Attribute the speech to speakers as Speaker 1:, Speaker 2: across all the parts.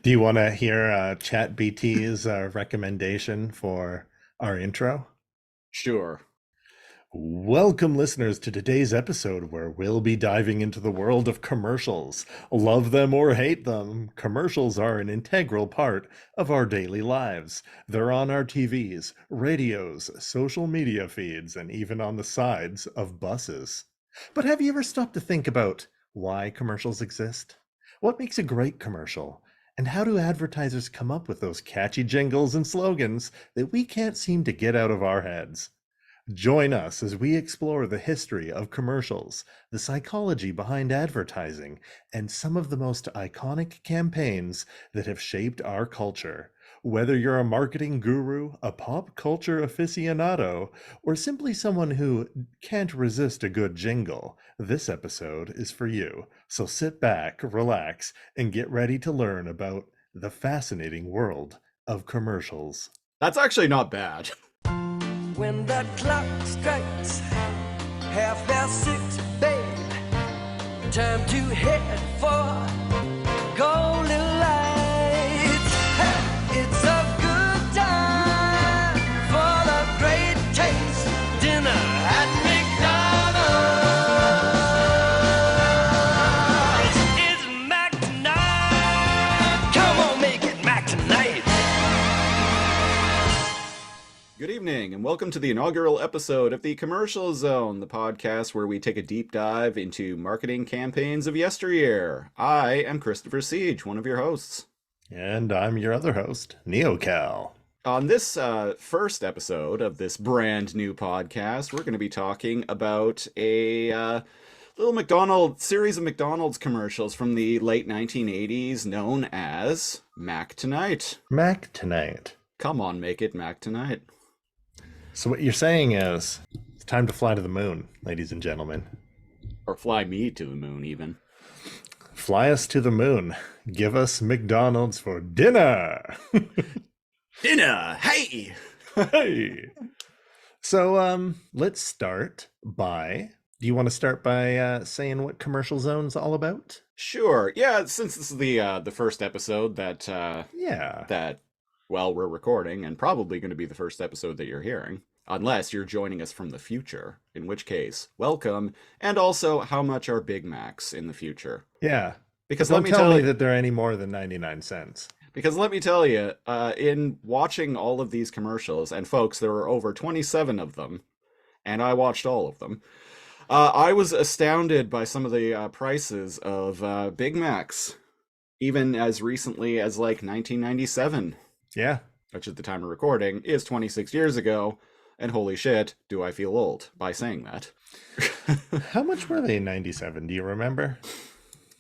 Speaker 1: Do you want to hear ChatBT's recommendation for our intro?
Speaker 2: Sure.
Speaker 1: Welcome, listeners, to today's episode where we'll be diving into the world of commercials. Love them or hate them, commercials are an integral part of our daily lives. They're on our TVs, radios, social media feeds, and even on the sides of buses. But have you ever stopped to think about why commercials exist? What makes a great commercial? And how do advertisers come up with those catchy jingles and slogans that we can't seem to get out of our heads? Join us as we explore the history of commercials, the psychology behind advertising, and some of the most iconic campaigns that have shaped our culture. Whether you're a marketing guru, a pop culture aficionado, or simply someone who can't resist a good jingle, this episode is for you. So sit back, relax, and get ready to learn about the fascinating world of commercials.
Speaker 2: That's actually not bad.
Speaker 3: When the clock strikes 6:30, babe, time to head for golden lights. Hey, it's a good time for the great taste dinner at McDonald's. It's Mac tonight. Come on, make it Mac tonight.
Speaker 2: Good evening, and welcome to the inaugural episode of the Commercial Zone, the podcast where we take a deep dive into marketing campaigns of yesteryear. I am Christopher Siege, one of your hosts.
Speaker 1: And I'm your other host, NeoCal.
Speaker 2: On this first episode of this brand new podcast, we're going to be talking about a little series of McDonald's commercials from the late 1980s known as Mac Tonight.
Speaker 1: Mac Tonight.
Speaker 2: Come on, make it Mac Tonight.
Speaker 1: So what you're saying is, it's time to fly to the moon, ladies and gentlemen.
Speaker 2: Or fly me to the moon, even.
Speaker 1: Fly us to the moon. Give us McDonald's for dinner.
Speaker 2: Dinner! Hey!
Speaker 1: Hey. So let's start by. Do you want to start by saying what Commercial Zone's all about?
Speaker 2: Sure. Yeah, since this is the first episode that
Speaker 1: Yeah.
Speaker 2: we're recording, and probably going to be the first episode that you're hearing, unless you're joining us from the future, in which case, welcome, and also how much are Big Macs in the future?
Speaker 1: Yeah.
Speaker 2: Because
Speaker 1: Don't
Speaker 2: let me
Speaker 1: tell
Speaker 2: tell
Speaker 1: me
Speaker 2: you,
Speaker 1: that they're any more than 99 cents.
Speaker 2: because let me tell you, in watching all of these commercials, and folks, there were over 27 of them, and I watched all of them. I was astounded by some of the prices of Big Macs, even as recently as like 1997.
Speaker 1: Yeah.
Speaker 2: Which at the time of recording is 26 years ago, and holy shit, do I feel old by saying that.
Speaker 1: How much were they in 97? Do you remember?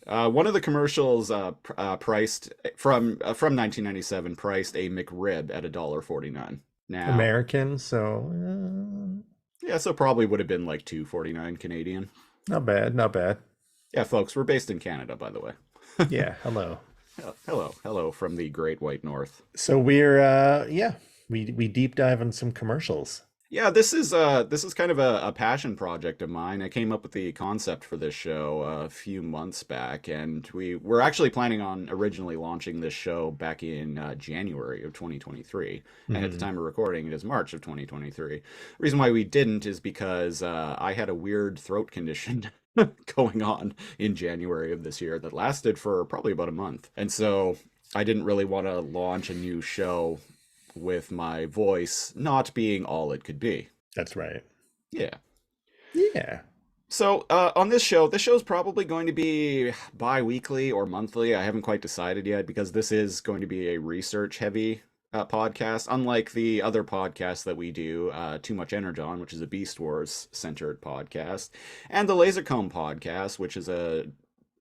Speaker 2: One of the commercials priced from 1997 priced a McRib at $1.49. Now,
Speaker 1: American, so
Speaker 2: yeah, so probably would have been like $2.49 Canadian.
Speaker 1: not bad, not bad.
Speaker 2: Yeah, folks, we're based in Canada, by the way.
Speaker 1: Yeah, hello.
Speaker 2: Hello from the Great White North.
Speaker 1: So we're we deep dive on some commercials.
Speaker 2: Yeah, this is kind of a passion project of mine. I came up with the concept for this show a few months back, and we were actually planning on originally launching this show back in January of 2023. And at the time of recording, it is March of 2023. The reason why we didn't is because I had a weird throat condition going on in January of this year that lasted for probably about a month. And so I didn't really want to launch a new show with my voice not being all it could be.
Speaker 1: That's right.
Speaker 2: Yeah.
Speaker 1: Yeah.
Speaker 2: So on this show's probably going to be bi-weekly or monthly. I haven't quite decided yet because this is going to be a research-heavy podcast, unlike the other podcasts that we do, Too Much Energon, which is a Beast Wars-centered podcast, and the Lasercomb podcast, which is a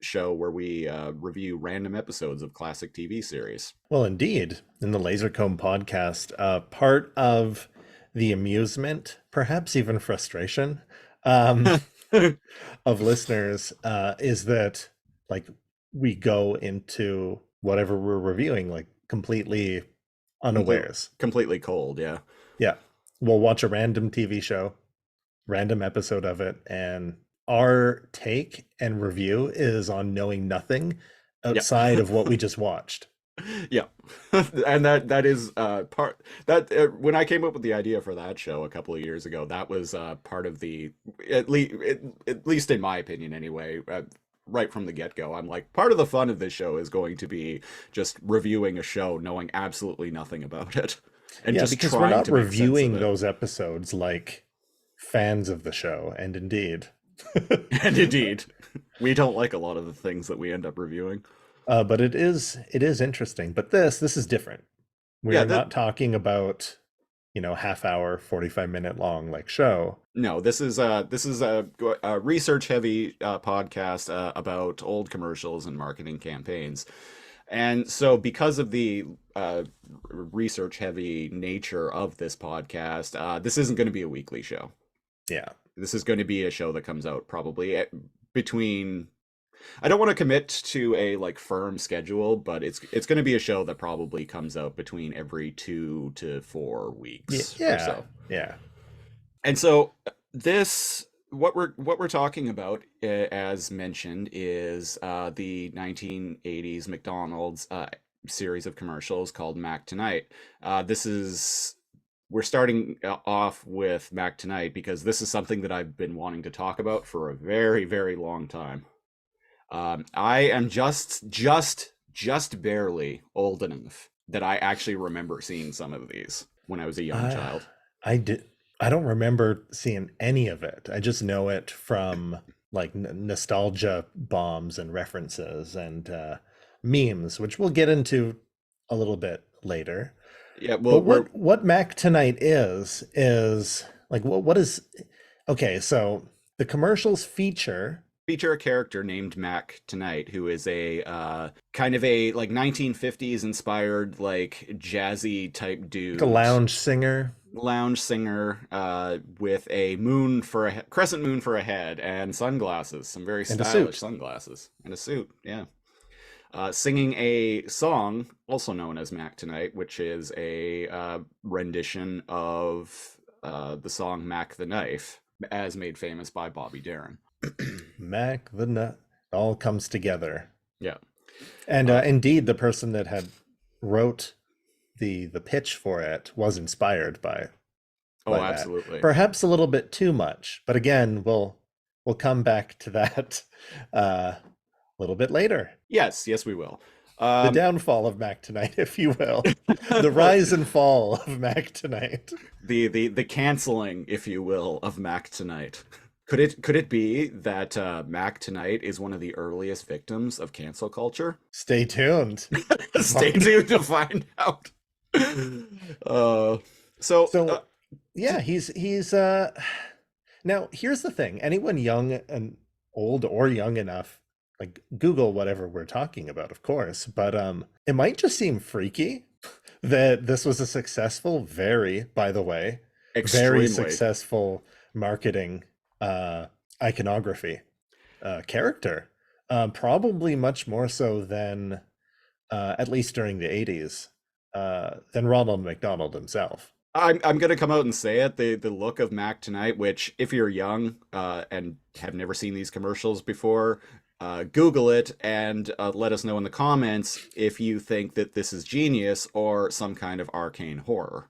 Speaker 2: show where we review random episodes of classic TV series.
Speaker 1: Well, indeed, in the Lasercomb podcast, part of the amusement, perhaps even frustration, of listeners is that like we go into whatever we're reviewing like completely unawares.
Speaker 2: Completely cold, yeah.
Speaker 1: Yeah. We'll watch a random TV show, random episode of it, and our take and review is on knowing nothing outside of what we just watched.
Speaker 2: Yeah. And that is part that when I came up with the idea for that show a couple of years ago, that was part of the at least in my opinion anyway, right from the get-go. I'm like, part of the fun of this show is going to be just reviewing a show knowing absolutely nothing about it and
Speaker 1: Yeah,
Speaker 2: just
Speaker 1: because we're
Speaker 2: trying
Speaker 1: not
Speaker 2: to make sense of
Speaker 1: reviewing
Speaker 2: it.
Speaker 1: those episodes like fans of the show, and indeed.
Speaker 2: And indeed, we don't like a lot of the things that we end up reviewing.
Speaker 1: But it is interesting. But this is different. We
Speaker 2: Yeah,
Speaker 1: are not talking about, half hour, 45-minute long like show.
Speaker 2: no, this is a research heavy podcast about old commercials and marketing campaigns. And so because of the research heavy nature of this podcast, this isn't going to be a weekly show.
Speaker 1: Yeah.
Speaker 2: This is going to be a show that comes out probably between I don't want to commit to a like firm schedule, but it's going to be a show that probably comes out between every 2 to 4 weeks or
Speaker 1: Yeah.
Speaker 2: so.
Speaker 1: Yeah.
Speaker 2: And so this what we're talking about, as mentioned, is the 1980s McDonald's series of commercials called Mac Tonight. This is We're starting off with Mac Tonight because this is something that I've been wanting to talk about for a very, very long time. I am just barely old enough that I actually remember seeing some of these when I was a young
Speaker 1: I,
Speaker 2: child.
Speaker 1: I did. I don't remember seeing any of it. I just know it from like nostalgia bombs and references and memes, which we'll get into a little bit later.
Speaker 2: Yeah, well,
Speaker 1: But
Speaker 2: we're
Speaker 1: what Mac Tonight is like what is okay, so the commercials
Speaker 2: feature a character named Mac Tonight, who is a kind of a like 1950s inspired like jazzy type
Speaker 1: like a
Speaker 2: dude,
Speaker 1: lounge
Speaker 2: singer with a crescent moon for a head and sunglasses, some very
Speaker 1: and a
Speaker 2: stylish
Speaker 1: suit.
Speaker 2: sunglasses and a suit. Yeah. Singing a song also known as Mac Tonight, which is a rendition of the song Mac the Knife, as made famous by Bobby Darin.
Speaker 1: Mac the Nut all comes together.
Speaker 2: Yeah.
Speaker 1: And
Speaker 2: Uh,
Speaker 1: indeed, the person that had wrote the pitch for it was inspired
Speaker 2: oh,
Speaker 1: by that.
Speaker 2: absolutely.
Speaker 1: Perhaps a little bit too much, but again, we'll come back to that a little bit later.
Speaker 2: Yes, yes, we will.
Speaker 1: The downfall of Mac Tonight, if you will, the rise and fall of Mac Tonight.
Speaker 2: The canceling, if you will, of Mac Tonight. Could it be that Mac Tonight is one of the earliest victims of cancel culture?
Speaker 1: Stay tuned.
Speaker 2: Stay tuned to find out. Uh, so
Speaker 1: So yeah, he's now here's the thing. Anyone young and old or young enough, like Google whatever we're talking about, of course, but it might just seem freaky that this was a successful, by the way, very
Speaker 2: extremely.
Speaker 1: successful marketing iconography character. Probably much more so than at least during the 80s than Ronald McDonald himself.
Speaker 2: I'm gonna come out and say it. The look of Mac Tonight, which if you're young and have never seen these commercials before, Google it and let us know in the comments if you think that this is genius or some kind of arcane horror.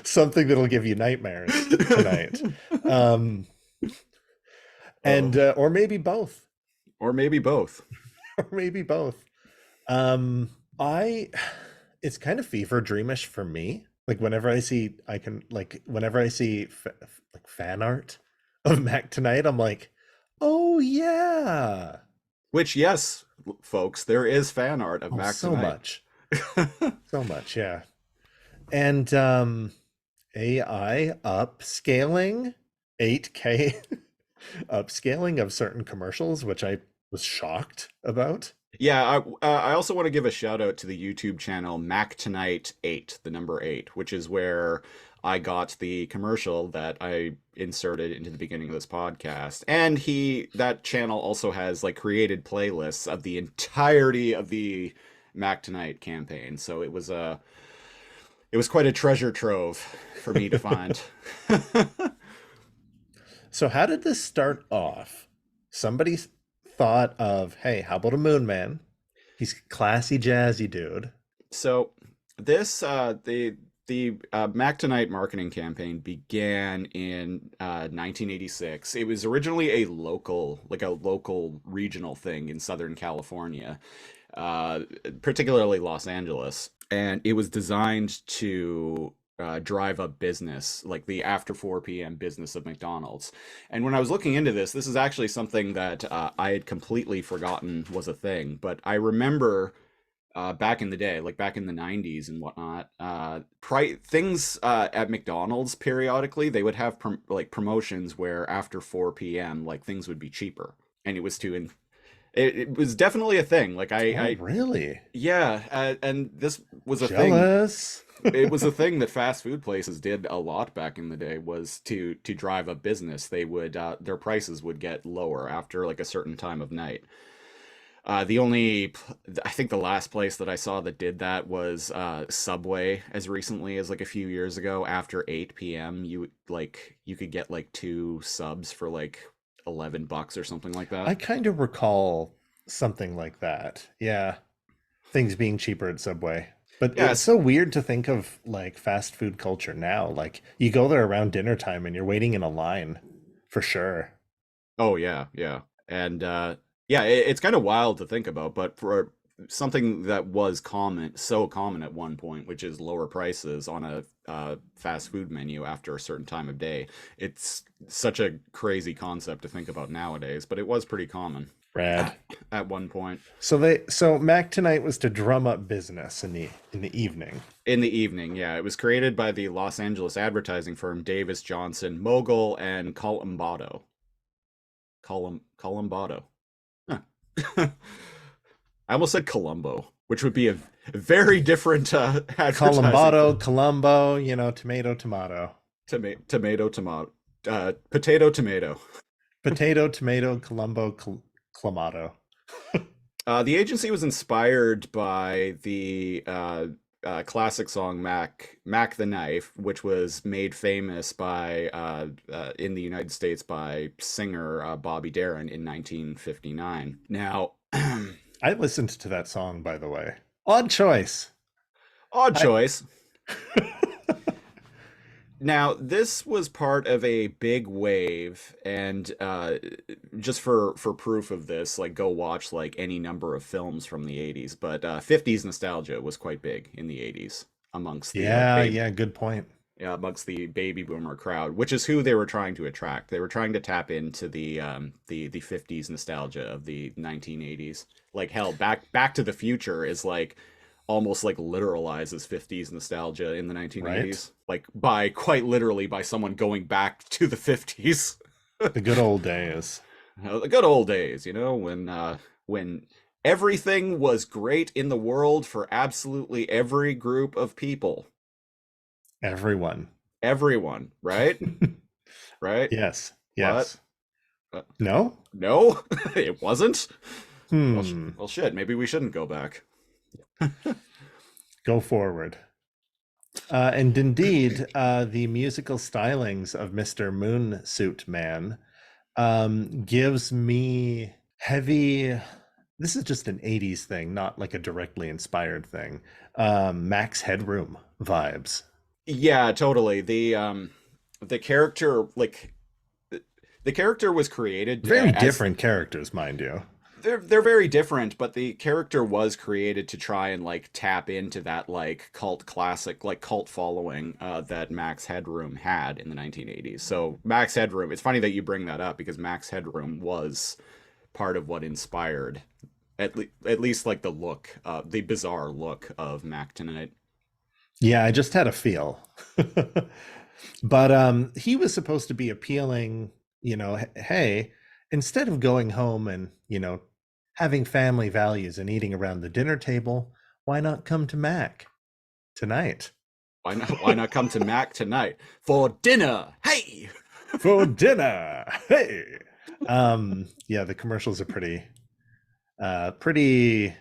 Speaker 1: Something that'll give you nightmares tonight. Um, and or maybe both.
Speaker 2: Or maybe both.
Speaker 1: Or maybe both. I it's kind of fever dreamish for me. Like whenever I see like fan art of Mac Tonight, I'm like, oh yeah.
Speaker 2: Which, yes, folks, there is fan art of
Speaker 1: Oh,
Speaker 2: Mac
Speaker 1: so
Speaker 2: Tonight.
Speaker 1: much. So much, yeah. And AI upscaling 8K upscaling of certain commercials, which I was shocked about.
Speaker 2: Yeah, I also want to give a shout out to the YouTube channel Mac Tonight 8, the number 8, which is where I got the commercial that I inserted into the beginning of this podcast. And that channel also has like created playlists of the entirety of the Mac Tonight campaign. So it was quite a treasure trove for me to find.
Speaker 1: So how did this start off? Somebody thought of, hey, how about a moon man? He's classy, jazzy dude.
Speaker 2: So this the Mac Tonight marketing campaign began in 1986. It was originally a local regional thing in Southern California, uh, particularly Los Angeles, and it was designed to drive up business, like the after 4 p.m. business of McDonald's. And when I was looking into this, this is actually something that I had completely forgotten was a thing, but I remember back in the day, like back in the 90s and whatnot, things at McDonald's periodically, they would have like promotions where after 4 p.m., like things would be cheaper. And it was it was definitely a thing. Like
Speaker 1: Oh, really?
Speaker 2: yeah, and this was a thing.
Speaker 1: Jealous.
Speaker 2: It was a thing that fast food places did a lot back in the day, was to drive up business. They would their prices would get lower after like a certain time of night. I think the last place that I saw that did that was Subway, as recently as like a few years ago. After 8 p.m., you could get like two subs for like $11 or something like
Speaker 1: I
Speaker 2: that.
Speaker 1: kind of recall something like that. Yeah, things being cheaper at Subway. But it's
Speaker 2: Yes.
Speaker 1: so weird to think of like fast food culture now. Like you go there around dinner time and you're waiting in a line for sure.
Speaker 2: Oh yeah, yeah. And yeah, it's kind of wild to think about, but for something that was so common at one point, which is lower prices on a fast food menu after a certain time of day, it's such a crazy concept to think about nowadays, but it was pretty common
Speaker 1: Rad.
Speaker 2: at one point.
Speaker 1: So Mac Tonight was to drum up business in the evening.
Speaker 2: In the evening, yeah. It was created by the Los Angeles advertising firm Davis Johnson, Mogul, and Columbato. Columbato. Huh. I almost said Columbo, which would be a very different advertising for
Speaker 1: Columbato, Columbo, tomato, tomato.
Speaker 2: tomato, tomato, potato, tomato.
Speaker 1: Potato, tomato, Columbo, clamato.
Speaker 2: The agency was inspired by the classic song Mac the Knife, which was made famous by in the United States by singer Bobby Darin in 1959. Now,
Speaker 1: I listened to that song, by the way. Odd choice.
Speaker 2: odd
Speaker 1: I
Speaker 2: choice. Now, this was part of a big wave, and just for proof of this, like go watch like any number of films from the 80s. But 50s nostalgia was quite big in the 80s amongst the
Speaker 1: Yeah, yeah, good point.
Speaker 2: yeah, amongst the baby boomer crowd, which is who they were trying to attract. They were trying to tap into the 50s nostalgia of the 1980s. Like hell, Back to the Future is like almost like literalizes 50s nostalgia in the
Speaker 1: Right?
Speaker 2: 1980s. Like by quite literally by someone going back to the 50s.
Speaker 1: The good old days.
Speaker 2: The good old days, when everything was great in the world for absolutely every group of people.
Speaker 1: Everyone.
Speaker 2: Everyone, right? Right?
Speaker 1: Yes,
Speaker 2: What?
Speaker 1: yes.
Speaker 2: Uh,
Speaker 1: No?
Speaker 2: no, it wasn't.
Speaker 1: Hmm.
Speaker 2: Well, shit. Maybe we shouldn't go back.
Speaker 1: Go forward. And indeed, the musical stylings of Mr. Moon Suit Man gives me heavy. This is just an 80s thing, not like a directly inspired thing. Max Headroom vibes.
Speaker 2: Yeah, totally. The character, like the character was created
Speaker 1: Very
Speaker 2: as
Speaker 1: different characters, mind you.
Speaker 2: they're very different, but the character was created to try and like tap into that like cult classic, like cult following that Max Headroom had in the 1980s. So Max Headroom, it's funny that you bring that up because Max Headroom was part of what inspired at least like the bizarre look of Mac Tonight.
Speaker 1: Yeah, I just had a feel. But he was supposed to be appealing, hey, instead of going home and, having family values and eating around the dinner table, why not come to Mac tonight
Speaker 2: Why not come to Mac tonight for dinner? Hey,
Speaker 1: for dinner? Hey. Yeah, the commercials are pretty
Speaker 2: pretty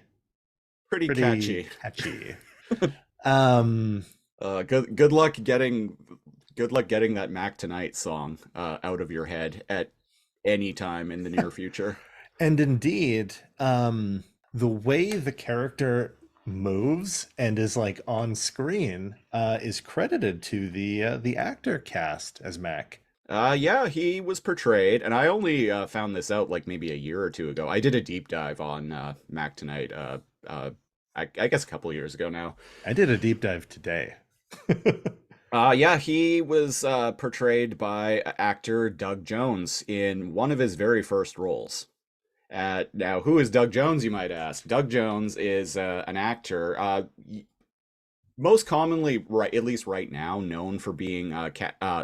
Speaker 1: pretty
Speaker 2: catchy.
Speaker 1: catchy. Um
Speaker 2: Good luck getting that Mac Tonight song out of your head at any time in the near future.
Speaker 1: and indeed, the way the character moves and is like on screen is credited to the actor cast as Mac.
Speaker 2: Yeah, he was portrayed, and I only found this out like maybe a year or two ago. I did a deep dive on Mac Tonight, I guess a couple years ago now.
Speaker 1: I did a deep dive today.
Speaker 2: Yeah, he was portrayed by actor Doug Jones in one of his very first roles. Now, who is Doug Jones, you might ask? Doug Jones is an actor, most commonly, right, at least right now, known for being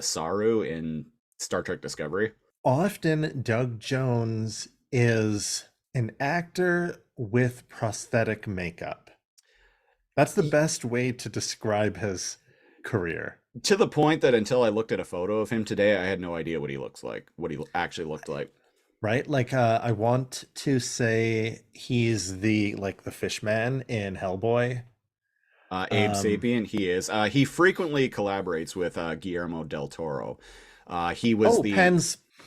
Speaker 2: Saru in Star Trek Discovery.
Speaker 1: Often, Doug Jones is an actor with prosthetic makeup. That's the
Speaker 2: Y-
Speaker 1: best way to describe his career,
Speaker 2: To the point that until I looked at a photo of him today, I had no idea what he looks like, what he actually looked like.
Speaker 1: right? Like, I want to say he's the fish man in Hellboy.
Speaker 2: Abe
Speaker 1: Um,
Speaker 2: Sapien, he is. He frequently collaborates with Guillermo del Toro. He was
Speaker 1: oh,
Speaker 2: the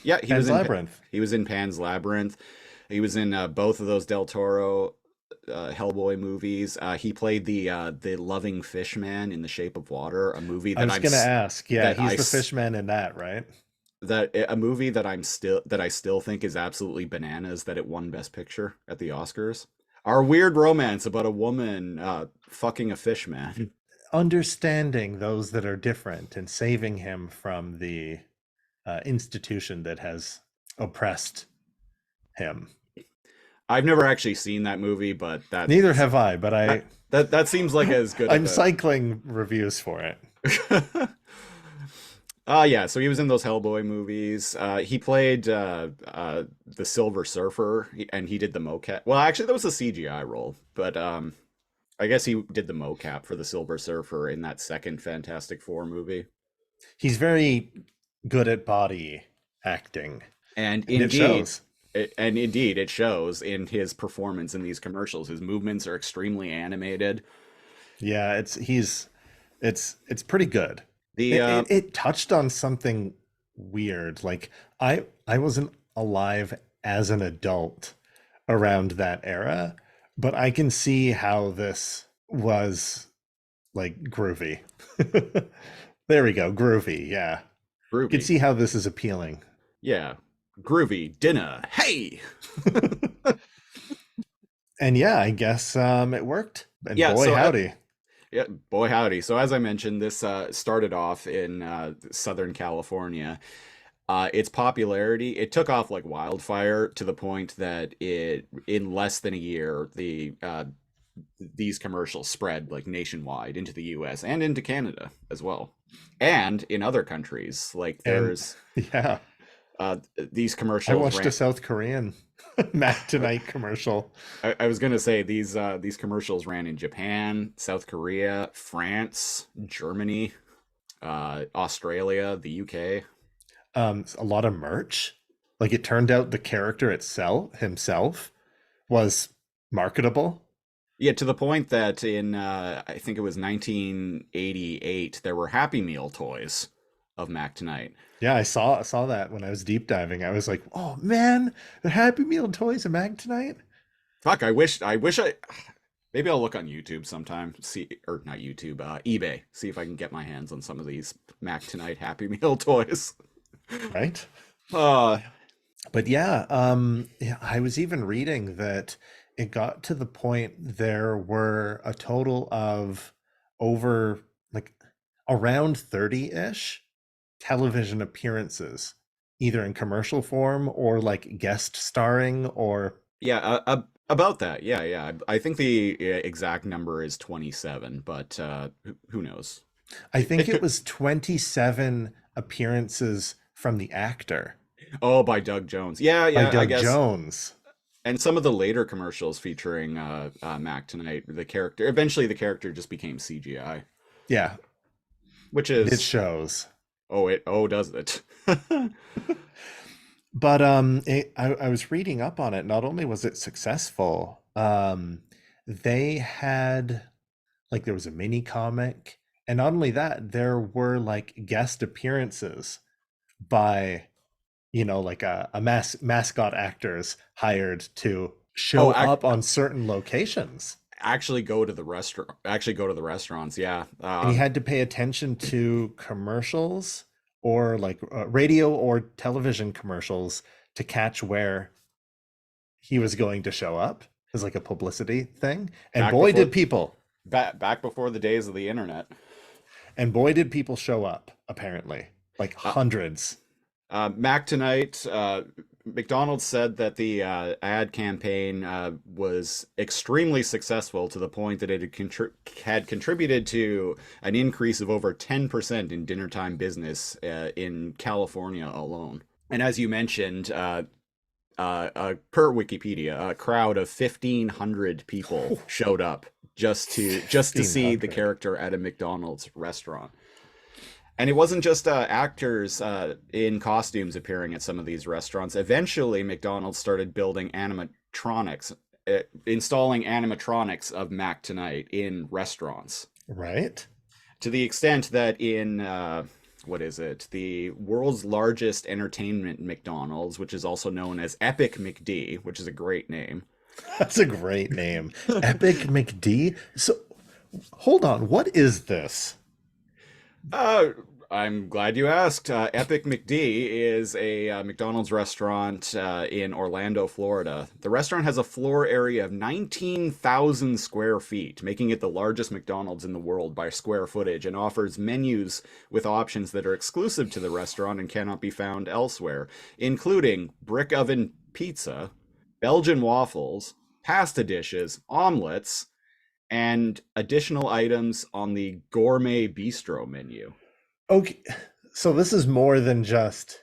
Speaker 2: Yeah,
Speaker 1: Pan's Labyrinth.
Speaker 2: he was in Pan's Labyrinth. He was in both of those Del Toro Hellboy movies. He played the loving fish man in The Shape of Water, a movie
Speaker 1: I
Speaker 2: that
Speaker 1: was gonna ask. Yeah,
Speaker 2: that
Speaker 1: he's the fish man in that, right?
Speaker 2: a movie that I still think is absolutely bananas that it won Best Picture at the Oscars. Our weird romance about a woman fucking a fish man.
Speaker 1: Understanding those that are different and saving him from the institution that has oppressed him.
Speaker 2: I've never actually seen that movie, but
Speaker 1: Neither have I, but
Speaker 2: that seems like as good
Speaker 1: I'm
Speaker 2: of
Speaker 1: cycling reviews for it.
Speaker 2: a yeah, so he was in those Hellboy movies. He played the Silver Surfer, and he did the mocap. Well, actually, that was a CGI role, but I guess he did the mocap for the Silver Surfer in that second Fantastic Four movie.
Speaker 1: He's very good at body acting,
Speaker 2: And
Speaker 1: and it
Speaker 2: indeed,
Speaker 1: shows.
Speaker 2: it shows in his performance in these commercials. His movements are extremely animated.
Speaker 1: Yeah, it's pretty good.
Speaker 2: The
Speaker 1: It touched on something weird. Like I wasn't alive as an adult around that era, but I can see how this was like groovy. There we go, groovy. Yeah. You can
Speaker 2: Groovy,
Speaker 1: see how this is appealing.
Speaker 2: yeah, groovy dinner. Hey,
Speaker 1: And yeah, I guess it worked. And
Speaker 2: yeah.
Speaker 1: boy howdy.
Speaker 2: Yeah, boy howdy. So as I mentioned, this started off in Southern California. Its popularity, it took off like wildfire to the point that in less than a year, these commercials spread like nationwide into the US and into Canada as well. And in other countries, like
Speaker 1: And
Speaker 2: there's
Speaker 1: yeah,
Speaker 2: these
Speaker 1: I
Speaker 2: commercials
Speaker 1: watched a
Speaker 2: ran.
Speaker 1: South Korean Mac Tonight commercial.
Speaker 2: I was gonna say these commercials ran in Japan, South Korea, France, Germany, Australia, the UK.
Speaker 1: A lot of merch. Like it turned out the character itself himself was marketable.
Speaker 2: Yeah, to the point that in I think it was 1988, there were Happy Meal toys of Mac Tonight.
Speaker 1: Yeah, I saw that when I was deep diving. I was like, "Oh man, the Happy Meal toys are Mac Tonight."
Speaker 2: Fuck, maybe I'll look on YouTube sometime, see, or not YouTube, eBay, see if I can get my hands on some of these Mac Tonight Happy Meal toys.
Speaker 1: Right?
Speaker 2: Uh,
Speaker 1: But yeah, yeah, I was even reading that it got to the point there were a total of over like around 30-ish television appearances, either in commercial form or like guest starring or
Speaker 2: yeah, about that. Yeah, yeah. I think the exact number is 27, but who knows?
Speaker 1: I think it was 27 appearances from the actor
Speaker 2: Oh, by Doug Jones. Yeah,
Speaker 1: by
Speaker 2: yeah, I
Speaker 1: Doug
Speaker 2: guess.
Speaker 1: Jones.
Speaker 2: And some of the later commercials featuring Mac Tonight, eventually the character just became CGI,
Speaker 1: Yeah,
Speaker 2: which
Speaker 1: it
Speaker 2: is,
Speaker 1: shows.
Speaker 2: does it?
Speaker 1: But I was reading up on it. Not only was it successful, they had like there was a mini comic, and not only that, there were like guest appearances by like a mascot actors hired to show
Speaker 2: Oh,
Speaker 1: up on certain locations.
Speaker 2: actually go to the restaurant. Actually go to the restaurants. Yeah.
Speaker 1: And he had to pay attention to commercials or like radio or television commercials to catch where he was going to show up as like a publicity thing. And
Speaker 2: back
Speaker 1: boy,
Speaker 2: before
Speaker 1: did people.
Speaker 2: back before the days of the internet.
Speaker 1: And boy, did people show up, apparently. Like
Speaker 2: Uh,
Speaker 1: hundreds.
Speaker 2: Mac Tonight, McDonald's said that the ad campaign was extremely successful to the point that it had contributed to an increase of over 10% in dinner time business in California alone. And as you mentioned, per Wikipedia, a crowd of 1,500 people showed up just to see the
Speaker 1: 1,500.
Speaker 2: character at a McDonald's restaurant. And it wasn't just actors in costumes appearing at some of these restaurants. Eventually, McDonald's started building animatronics, installing animatronics of Mac Tonight in restaurants.
Speaker 1: Right?
Speaker 2: To the extent that in, what is it? The world's largest entertainment McDonald's, which is also known as Epic McD, which is a great name.
Speaker 1: That's a great name. Epic McD. So hold on. What is this?
Speaker 2: I'm glad you asked. Epic McD is a McDonald's restaurant in Orlando, Florida. The restaurant has a floor area of 19,000 square feet, making it the largest McDonald's in the world by square footage, and offers menus with options that are exclusive to the restaurant and cannot be found elsewhere, including brick oven pizza, Belgian waffles, pasta dishes, omelets, and additional items on the gourmet bistro menu.
Speaker 1: Okay. So this is more than just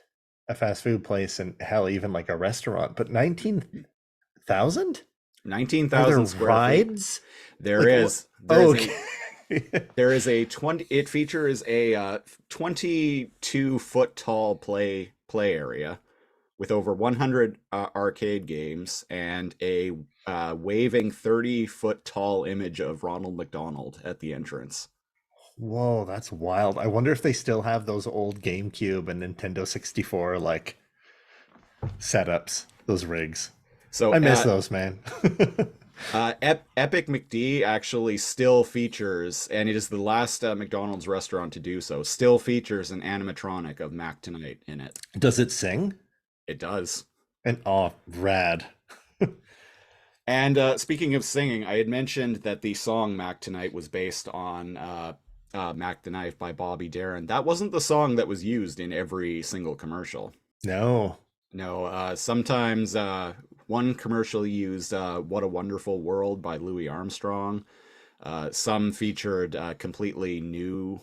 Speaker 1: a fast food place and hell, even like a restaurant, but 19,000? Are
Speaker 2: 19,000
Speaker 1: there
Speaker 2: square feet.
Speaker 1: rides?
Speaker 2: There
Speaker 1: Like,
Speaker 2: is.
Speaker 1: Oh,
Speaker 2: There's
Speaker 1: okay.
Speaker 2: there is a 20. It features a 22-foot tall play area with over 100 arcade games and a waving 30-foot tall image of Ronald McDonald at the entrance.
Speaker 1: Whoa, that's wild. I wonder if they still have those old GameCube and Nintendo 64 like setups, those rigs.
Speaker 2: So
Speaker 1: I miss those, man.
Speaker 2: Epic McD actually still features, and it is the last McDonald's restaurant to do so, still features an animatronic of Mac Tonight in it.
Speaker 1: Does it sing?
Speaker 2: It does.
Speaker 1: And oh, rad.
Speaker 2: And speaking of singing, I had mentioned that the song Mac Tonight was based on Mac the Knife by Bobby Darin. That wasn't the song that was used in every single commercial.
Speaker 1: No.
Speaker 2: No, sometimes one commercial used What a Wonderful World by Louis Armstrong. Some featured completely new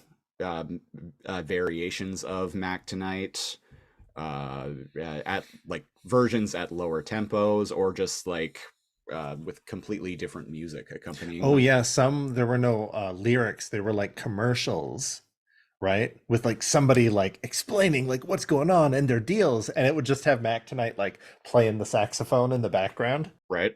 Speaker 2: variations of Mac Tonight, at like versions at lower tempos, or just like with completely different music accompanying
Speaker 1: Oh
Speaker 2: them.
Speaker 1: yeah, there were no lyrics. They were like commercials, right? With like somebody like explaining like what's going on and their deals, and it would just have Mac Tonight like playing the saxophone in the background.
Speaker 2: Right?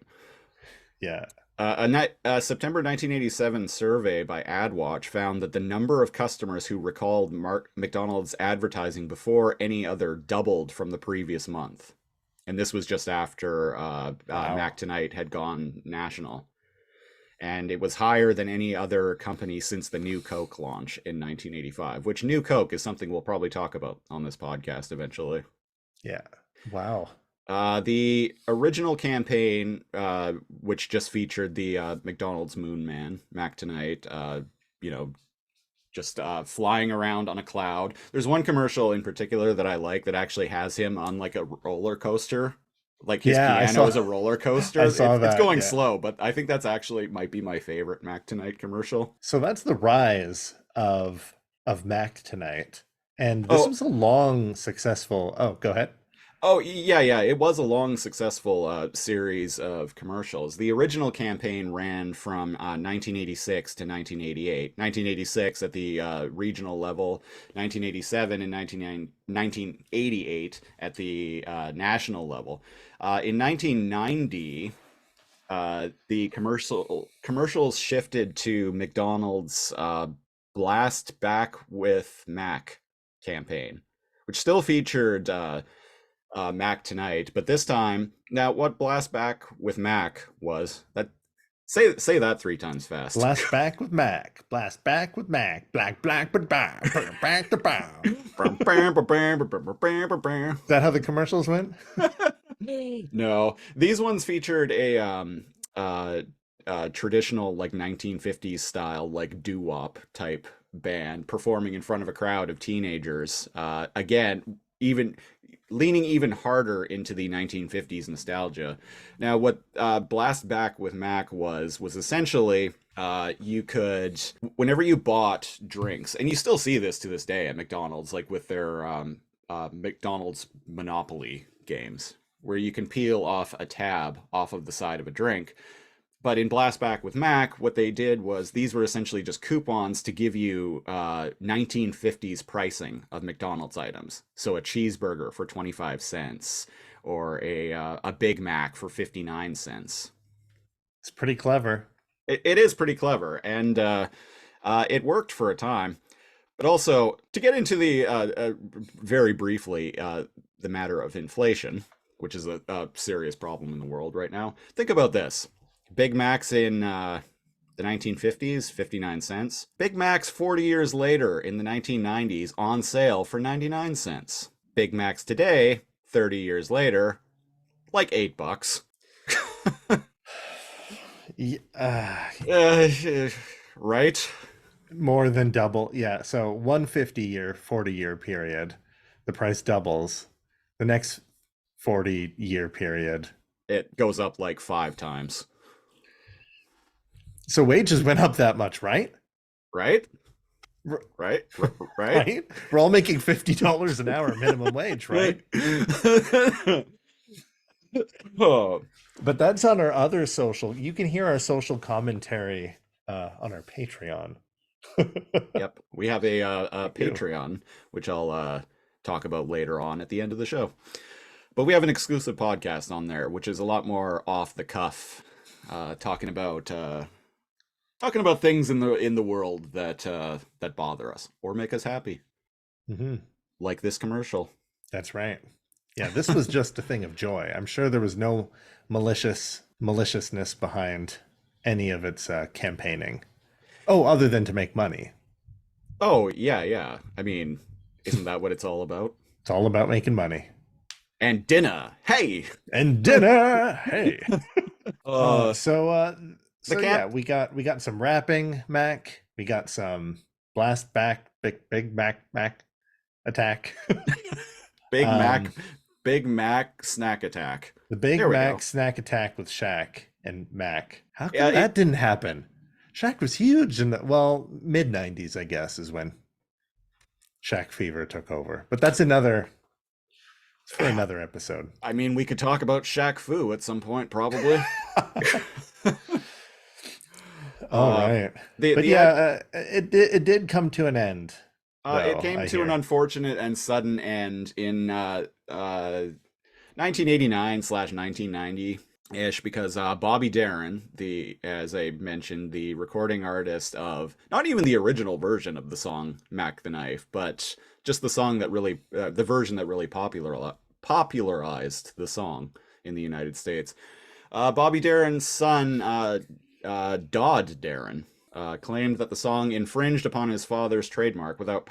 Speaker 1: Yeah.
Speaker 2: A September 1987 survey by AdWatch found that the number of customers who recalled McDonald's advertising before any other doubled from the previous month. And this was just after
Speaker 1: Wow.
Speaker 2: Mac Tonight had gone national. And it was higher than any other company since the New Coke launch in 1985, which New Coke is something we'll probably talk about on this podcast eventually.
Speaker 1: Yeah. Wow.
Speaker 2: The original campaign, which just featured the McDonald's Moon Man, Mac Tonight, you know, just flying around on a cloud. There's one commercial in particular that I like that actually has him on like a roller coaster. Like his
Speaker 1: Yeah, I
Speaker 2: piano
Speaker 1: saw
Speaker 2: is a roller coaster.
Speaker 1: I saw
Speaker 2: It's
Speaker 1: that,
Speaker 2: going
Speaker 1: yeah.
Speaker 2: slow, but I think that's actually might be my favorite Mac Tonight commercial.
Speaker 1: So that's the rise of Mac Tonight. And this
Speaker 2: Oh,
Speaker 1: was a long successful. Oh, go ahead.
Speaker 2: Oh, yeah. It was a long, successful series of commercials. The original campaign ran from 1986 to 1988. 1986 at the regional level, 1987 and 1988 at the national level. In 1990, the commercials shifted to McDonald's Blast Back with Mac campaign, which still featured Mac Tonight, but this time Now, what Blast Back with Mac was that? Say that 3 times fast.
Speaker 1: Blast back with Mac. Blast back with Mac. Black, but back to bow. Is that how the commercials went?
Speaker 2: No, these ones featured a traditional like 1950s style like doo-wop type band performing in front of a crowd of teenagers. Again, even leaning even harder into the 1950s nostalgia. Now, what Blast Back with Mac was essentially you could, whenever you bought drinks, and you still see this to this day at McDonald's, like with their McDonald's Monopoly games, where you can peel off a tab off of the side of a drink. But in Blast Back with Mac, what they did was these were essentially just coupons to give you 1950s pricing of McDonald's items. So a cheeseburger for 25 cents or a Big Mac for 59 cents.
Speaker 1: It's pretty clever.
Speaker 2: It is pretty clever, and it worked for a time. But also, to get into the, very briefly, the matter of inflation, which is a serious problem in the world right now. Think about this. Big Macs in the 1950s, 59 cents. Big Macs 40 years later in the 1990s on sale for 99 cents. Big Macs today, 30 years later, like $8. Right?
Speaker 1: More than double. Yeah. So 150-year, 40-year period, the price doubles. The next 40-year period,
Speaker 2: it goes up like 5 times.
Speaker 1: So wages went up that much, right?
Speaker 2: Right?
Speaker 1: Right? We're all making $50 an hour minimum wage, right?
Speaker 2: Oh.
Speaker 1: But that's on our other social. You can hear our social commentary on our Patreon.
Speaker 2: Yep. We have a Patreon, which I'll talk about later on at the end of the show. But we have an exclusive podcast on there, which is a lot more off the cuff, talking about things in the world that bother us or make us happy, like this commercial.
Speaker 1: That's right. Yeah, this was just a thing of joy. I'm sure there was no maliciousness behind any of its campaigning. Oh, other than to make money.
Speaker 2: Oh yeah. I mean, isn't that what it's all about?
Speaker 1: It's all about making money.
Speaker 2: And dinner, hey.
Speaker 1: So yeah, we got some rapping Mac. We got some Blast Back Big Mac attack.
Speaker 2: Big Mac snack attack.
Speaker 1: The Big Mac snack attack with Shaq and Mac. How come that didn't happen? Shaq was huge in the mid 90s, I guess, is when Shaq fever took over. But that's for another episode.
Speaker 2: I mean, we could talk about Shaq Fu at some point, probably.
Speaker 1: All right. It did come to an end.
Speaker 2: It came to an unfortunate and sudden end in 1989/1990-ish, because Bobby Darin, as I mentioned, the recording artist of not even the original version of the song Mac the Knife, but just the song that really, the version that really popularized the song in the United States. Bobby Darin's son, Dodd Darin, claimed that the song infringed upon his father's trademark without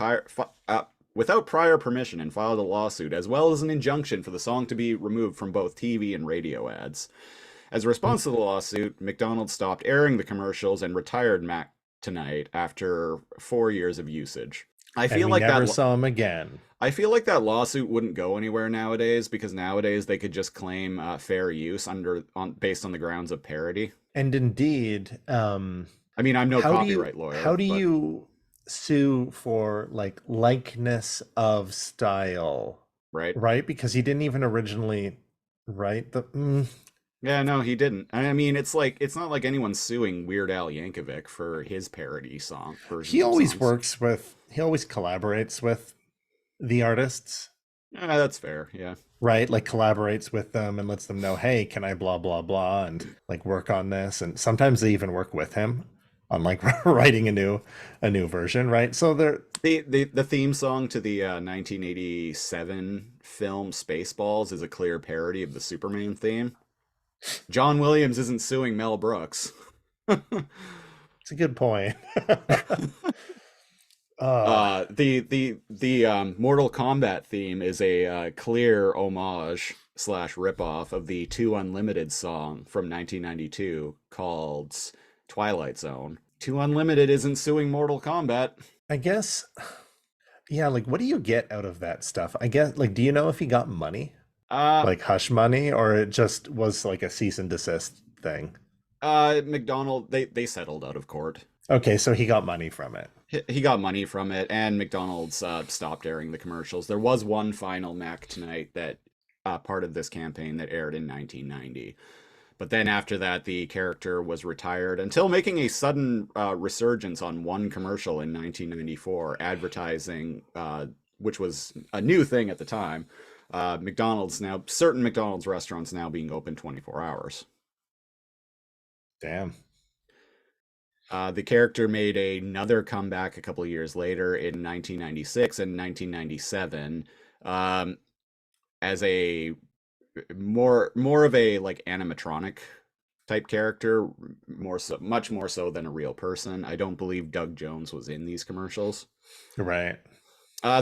Speaker 2: prior permission, and filed a lawsuit, as well as an injunction for the song to be removed from both TV and radio ads. As a response to the lawsuit, McDonald stopped airing the commercials and retired Mac Tonight after 4 years of usage. I feel like
Speaker 1: never saw him again.
Speaker 2: I feel like that lawsuit wouldn't go anywhere nowadays, because nowadays they could just claim fair use based on the grounds of parody.
Speaker 1: And indeed,
Speaker 2: I mean, I'm no copyright lawyer.
Speaker 1: How do you sue for likeness of style? Right? Because he didn't even originally write the.
Speaker 2: Yeah, no, he didn't. I mean, it's not like anyone's suing Weird Al Yankovic for his parody song.
Speaker 1: He always collaborates with the artists.
Speaker 2: Yeah, that's fair. Yeah.
Speaker 1: Right, collaborates with them and lets them know, hey, can I blah blah blah, and work on this, and sometimes they even work with him on like writing a new version, right? So they're
Speaker 2: The theme song to the 1987 film Spaceballs is a clear parody of the Superman theme. John Williams isn't suing Mel Brooks.
Speaker 1: it's a good point. uh
Speaker 2: Mortal Kombat theme is a clear homage slash ripoff of the Two Unlimited song from 1992 called Twilight Zone. Two Unlimited isn't suing Mortal Kombat.
Speaker 1: I guess, yeah, like what do you get out of that stuff? I guess, like, do you know if he got money?
Speaker 2: Uh,
Speaker 1: Like hush money, or it just was like a cease and desist thing?
Speaker 2: McDonald, they settled out of court.
Speaker 1: Okay, so he got money from it.
Speaker 2: He got money from it, and McDonald's stopped airing the commercials. There was one final Mac Tonight that part of this campaign that aired in 1990. But then after that, the character was retired until making a sudden resurgence on one commercial in 1994, advertising, which was a new thing at the time. Certain McDonald's restaurants now being open 24 hours.
Speaker 1: Damn.
Speaker 2: The character made another comeback a couple of years later in 1996 and 1997 as a more of a like animatronic type character, much more so than a real person. I don't believe Doug Jones was in these commercials.
Speaker 1: Right.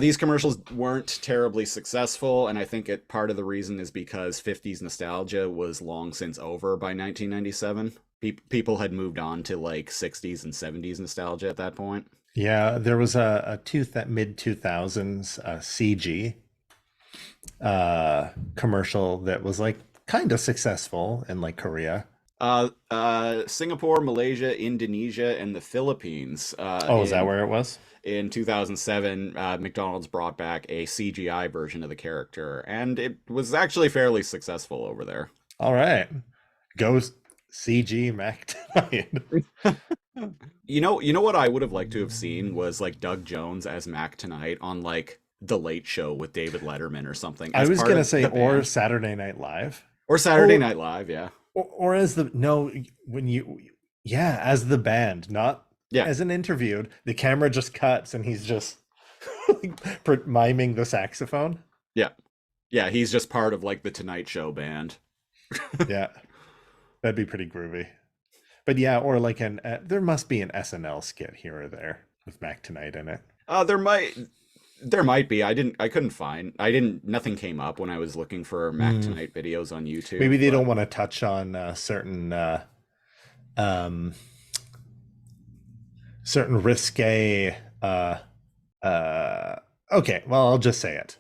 Speaker 2: These commercials weren't terribly successful, and I think part of the reason is because 50s nostalgia was long since over by 1997. People had moved on to like 60s and 70s nostalgia at that point.
Speaker 1: Yeah, there was a mid 2000s CG commercial that was like kind of successful in like Korea.
Speaker 2: Singapore, Malaysia, Indonesia, and the Philippines.
Speaker 1: Oh, is that where it was?
Speaker 2: In 2007, McDonald's brought back a CGI version of the character, and it was actually fairly successful over there.
Speaker 1: All right. Ghost CG Mac tonight.
Speaker 2: You know what I would have liked to have seen was like Doug Jones as Mac Tonight on like The Late Show with David Letterman or something.
Speaker 1: I was gonna say, or
Speaker 2: band.
Speaker 1: Saturday Night Live.
Speaker 2: Or Saturday Night Live, yeah.
Speaker 1: Or as the no when you yeah, as the band, not as an interviewed. The camera just cuts and he's just like, miming the saxophone.
Speaker 2: Yeah, he's just part of like the Tonight Show band.
Speaker 1: Yeah, that'd be pretty groovy. But yeah, or like there must be an SNL skit here or there with Mac Tonight in it.
Speaker 2: There might be. Nothing came up when I was looking for Mac Tonight videos on YouTube.
Speaker 1: Maybe they don't want to touch on certain risque okay, well, I'll just say it.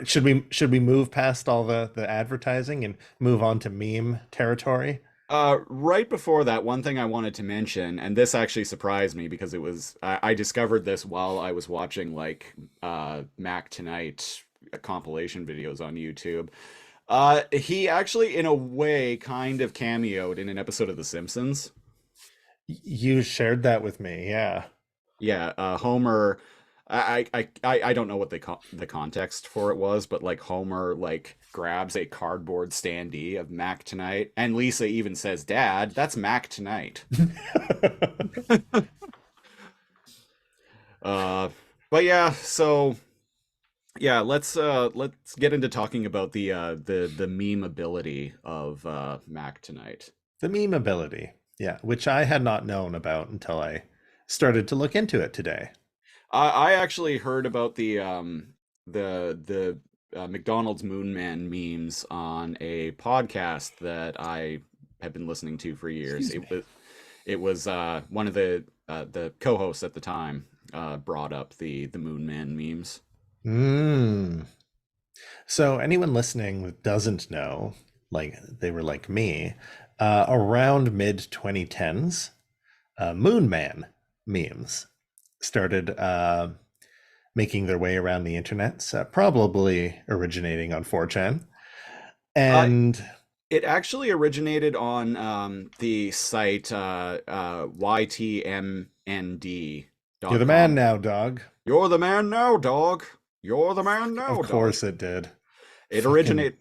Speaker 1: Should we move past all the advertising and move on to meme territory?
Speaker 2: Right before that, one thing I wanted to mention, and this actually surprised me because I discovered this while I was watching like Mac Tonight compilation videos on YouTube. He actually, in a way, kind of cameoed in an episode of The Simpsons.
Speaker 1: You shared that with me, yeah.
Speaker 2: Yeah, Homer. I don't know what the context for it was, but like Homer like grabs a cardboard standee of Mac Tonight, and Lisa even says, "Dad, that's Mac Tonight." But yeah, so yeah, let's get into talking about the meme ability of Mac Tonight.
Speaker 1: The meme ability, yeah, which I had not known about until I started to look into it today.
Speaker 2: I actually heard about the McDonald's Moon Man memes on a podcast that I have been listening to for years. It was one of the co-hosts at the time brought up the Moon Man memes.
Speaker 1: So anyone listening that doesn't know, like they were like me, around mid 2010s, Moon Man memes started making their way around the internet, probably originating on 4chan. And
Speaker 2: it actually originated on the site YTMND.
Speaker 1: You're the man now, dog.
Speaker 2: You're the man now, dog. You're the man now, dog.
Speaker 1: Of course it did.
Speaker 2: It originated.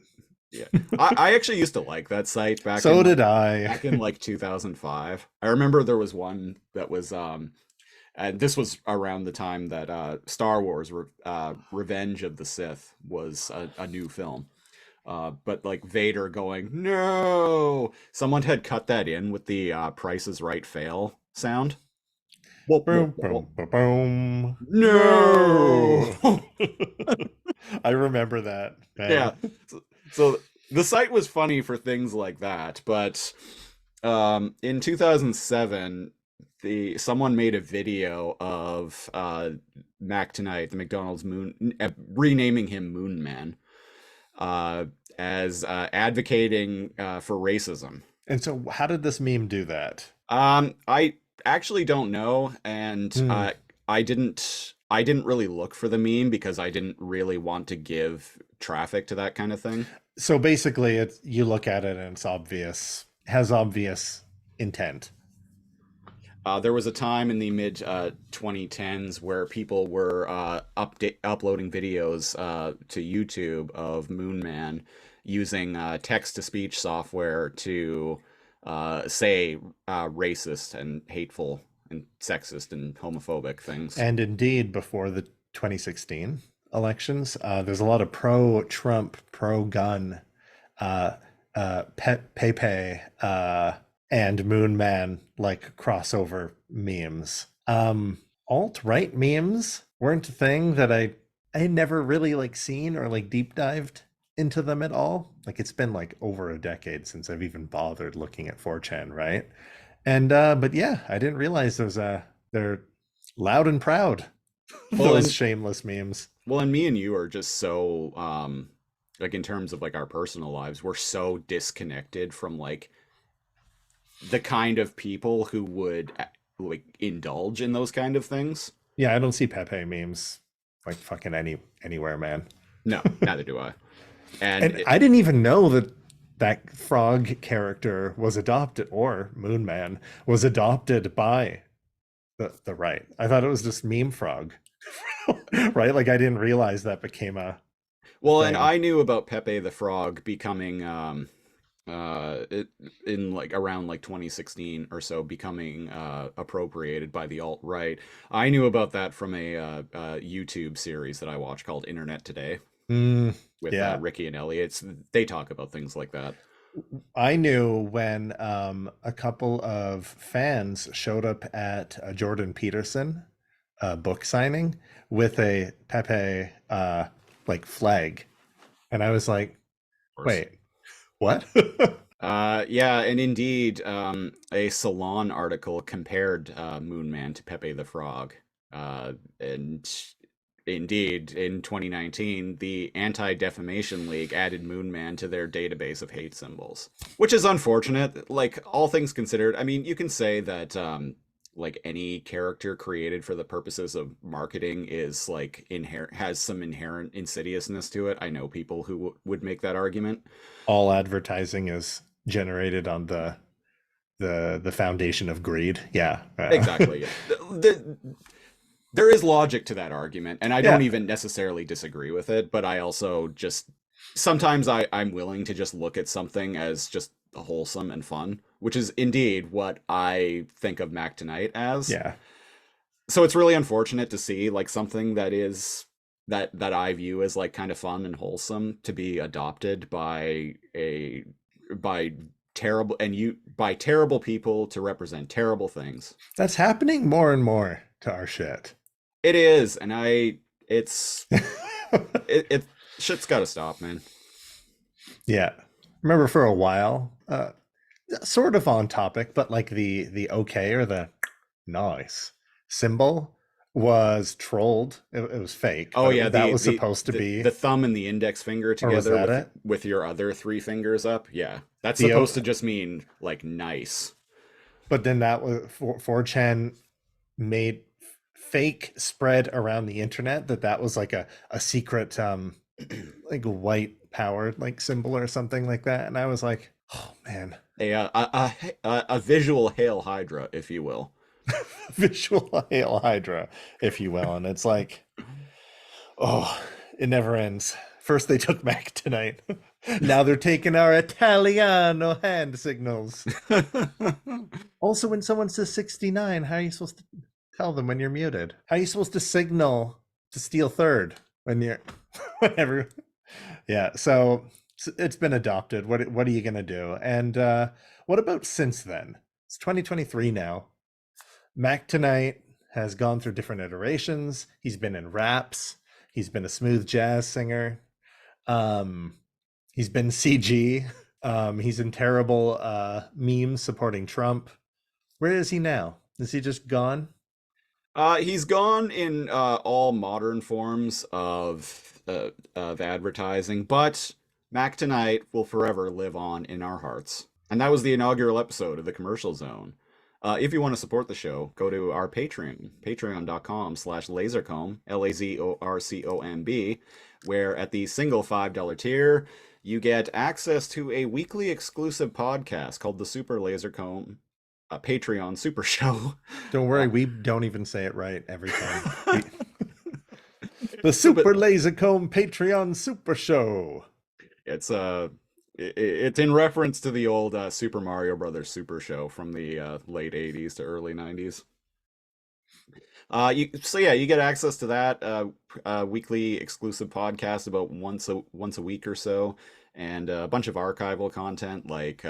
Speaker 2: Yeah. I actually used to like that site
Speaker 1: So did I.
Speaker 2: back in like 2005. I remember there was one that was and this was around the time that Star Wars Revenge of the Sith was a new film. But like Vader going, no, someone had cut that in with the Price is Right fail sound. Whoop, whoop,
Speaker 1: Boom,
Speaker 2: whoop.
Speaker 1: boom, boom, boom.
Speaker 2: No.
Speaker 1: No. I remember that,
Speaker 2: Yeah.
Speaker 1: man.
Speaker 2: So the site was funny for things like that, but in 2007, the someone made a video of Mac Tonight, the McDonald's renaming him Moon Man, uh, as advocating for racism.
Speaker 1: And so, how did this meme do that?
Speaker 2: I actually don't know, and
Speaker 1: Hmm.
Speaker 2: I didn't really look for the meme because I didn't really want to give traffic to that kind of thing.
Speaker 1: So basically, it's you look at it and it's obvious, has obvious intent.
Speaker 2: There was a time in the mid 2010s where people were uploading videos to YouTube of Moon Man using text to speech software to say racist and hateful and sexist and homophobic things.
Speaker 1: And indeed, before the 2016 elections, there's a lot of pro-Trump, pro-gun, uh, Pepe, and Moon Man like crossover memes. Alt-right memes weren't a thing that I had never really like seen or like deep dived into them at all. Like it's been like over a decade since I've even bothered looking at 4chan, right? And but yeah, I didn't realize they're loud and proud.
Speaker 2: Well,
Speaker 1: Those shameless memes.
Speaker 2: and me and you are just so like in terms of like our personal lives, we're so disconnected from like the kind of people who would like indulge in those kind of things.
Speaker 1: Yeah, I don't see Pepe memes like fucking anywhere, man.
Speaker 2: No, neither do I. And
Speaker 1: And I didn't even know that that frog character was adopted, or Moon Man was adopted by the right. I thought it was just meme frog, right? Like I didn't realize that became a
Speaker 2: well, and
Speaker 1: thing.
Speaker 2: I knew about Pepe the Frog becoming it, in like around like 2016 or so becoming appropriated by the alt right. I knew about that from a YouTube series that I watched called Internet Today
Speaker 1: Mm,
Speaker 2: with
Speaker 1: yeah,
Speaker 2: Ricky and Ellie. They talk about things like that.
Speaker 1: I knew when a couple of fans showed up at a Jordan Peterson book signing with a Pepe like flag, and I was like,
Speaker 2: Of course.
Speaker 1: "Wait, what?"
Speaker 2: Yeah, and indeed, a Salon article compared Moon Man to Pepe the Frog. And indeed, in 2019, the Anti-Defamation League added Moon Man to their database of hate symbols, which is unfortunate. Like, all things considered, I mean, you can say that like any character created for the purposes of marketing is like inherent has some inherent insidiousness to it. I know people who would make that argument.
Speaker 1: All advertising is generated on the foundation of greed. Yeah,
Speaker 2: Exactly. Yeah. There is logic to that argument, and I don't
Speaker 1: yeah.
Speaker 2: even necessarily disagree with it, but I also just sometimes I'm willing to just look at something as just wholesome and fun, which is indeed what I think of Mac Tonight as.
Speaker 1: Yeah.
Speaker 2: So it's really unfortunate to see like something that is that I view as like kind of fun and wholesome to be adopted by terrible and you by terrible people to represent terrible things.
Speaker 1: That's happening more and more to our shit.
Speaker 2: It is, and it's it shit's got to stop, man.
Speaker 1: Yeah. Remember for a while, sort of on topic, but like the okay or the nice symbol was trolled. It was fake,
Speaker 2: Oh
Speaker 1: but
Speaker 2: yeah,
Speaker 1: that was supposed to
Speaker 2: the
Speaker 1: be,
Speaker 2: thumb and the index finger
Speaker 1: or was
Speaker 2: together
Speaker 1: that it?
Speaker 2: with your other three fingers up. Yeah, that's
Speaker 1: The
Speaker 2: supposed to just mean like nice.
Speaker 1: but then that was 4chan made fake spread around the internet that was like a secret like white powered like symbol or something like that, and I was like, oh man.
Speaker 2: A visual hail hydra, if you will.
Speaker 1: Visual hail hydra, if you will, and it's like, oh, it never ends. First they took Mac Tonight, Now they're taking our Italiano hand signals. Also, when someone says 69, how are you supposed to tell them when you're muted? How are you supposed to signal to steal third when you're whatever? Yeah, so it's been adopted. What are you gonna do? And what about since then? It's 2023 now. Mac Tonight has gone through different iterations. He's been in raps. He's been a smooth jazz singer. Um, he's been CG. He's in terrible memes supporting Trump. Where is he now? Is he just gone?
Speaker 2: He's gone in all modern forms of advertising, but Mac Tonight will forever live on in our hearts. And that was the inaugural episode of the Commercial Zone. If you want to support the show, go to our Patreon, patreon.com/lazorcomb, LAZORCOMB, where at the single $5 tier, you get access to a weekly exclusive podcast called the Super Lasercomb Patreon Super Show.
Speaker 1: Don't worry, we don't even say it right every time. The Super Lasercomb Patreon Super Show.
Speaker 2: It's it's in reference to the old Super Mario Brothers Super Show from the late 80s to early 90s. You get access to that weekly exclusive podcast about once a week or so, and a bunch of archival content like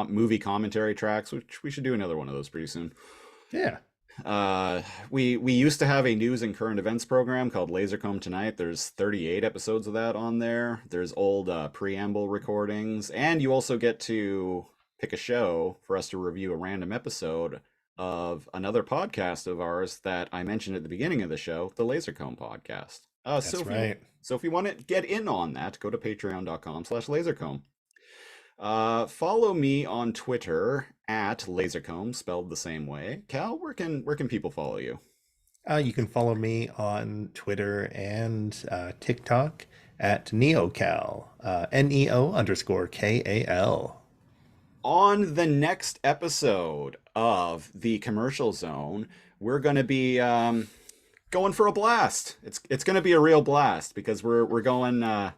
Speaker 2: movie commentary tracks, which we should do another one of those pretty soon.
Speaker 1: Yeah.
Speaker 2: We used to have a news and current events program called Lasercomb Tonight. There's 38 episodes of that on there. There's old preamble recordings, and you also get to pick a show for us to review a random episode of another podcast of ours that I mentioned at the beginning of the show, the Lasercomb podcast.
Speaker 1: That's right.
Speaker 2: So if you want to get in on that, go to patreon.com/lasercomb. Follow me on Twitter at Lasercomb, spelled the same way. Cal, where can people follow you?
Speaker 1: You can follow me on Twitter and TikTok at NeoKal, NEO_KAL.
Speaker 2: On the next episode of the Commercial Zone, we're going to be going for a blast. It's going to be a real blast because we're going.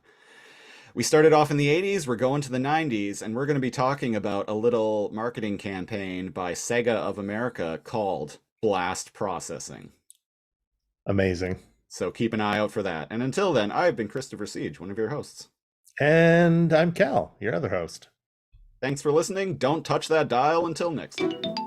Speaker 2: We started off in the 80s, we're going to the 90s, and we're going to be talking about a little marketing campaign by Sega of America called Blast Processing.
Speaker 1: Amazing.
Speaker 2: So keep an eye out for that. And until then, I've been Christopher Siege, one of your hosts.
Speaker 1: And I'm Cal, your other host.
Speaker 2: Thanks for listening. Don't touch that dial until next time.